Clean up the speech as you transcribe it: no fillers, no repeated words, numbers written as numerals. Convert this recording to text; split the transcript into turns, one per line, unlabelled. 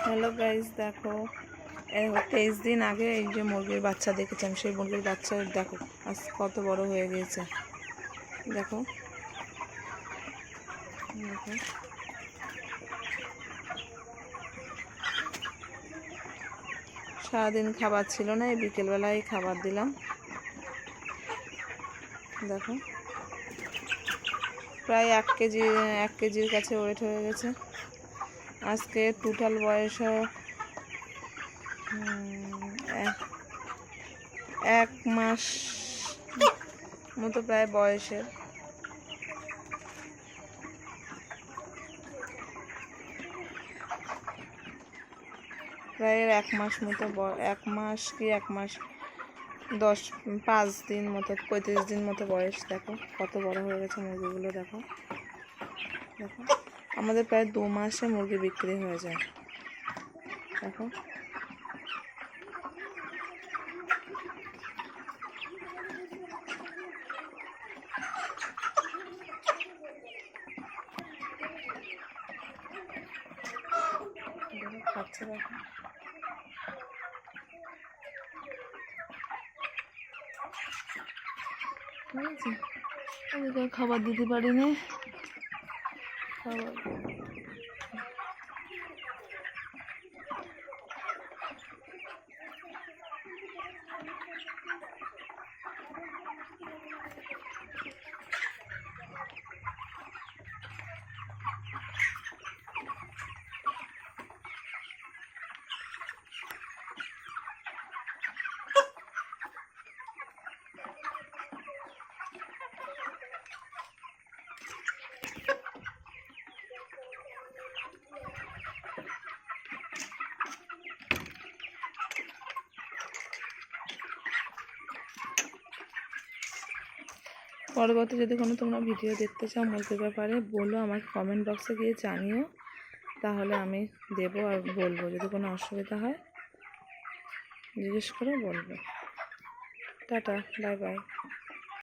Hello guys, দেখো 23 দিন আগে এই যে মুরগির বাচ্চা দেখেছি আমি, সেই মুরগির বাচ্চা দেখো আজ কত বড় হয়ে গিয়েছে। দেখো দেখো সারাদিন খাবার ছিল না, এই বিকেলবেলায় খাবার দিলাম। দেখো প্রায় 1 কেজির কাছে ওয়েট হয়ে গেছে। আজকে টোটাল বয়স 1 মাস মতো প্রায় বয়সের। প্রায় 1 মাস মতো 1 মাস কি 1 মাস 5 দিন মতো 35 দিন মতো বয়স। দেখো কত বড় হয়ে গেছে মুরগিগুলো। দেখো দেখো আমাদের প্রায় 2 মাসে মুরগি বিক্রি হয়ে যায়। দেখো খাচ্ছে। দেখো ওদেরকে খাবার দিতে পারিনি। খাবার পরবর্তী যদি কোনো তোমরা ভিডিও দেখতে চাও মুরগির ব্যাপারে, বলো, আমাকে কমেন্ট বক্সে গিয়ে জানিও, তাহলে আমি দেবো আর বলবো। যদি কোনো অসুবিধা হয় জিজ্ঞেস করে বলবো। Tata, bye bye.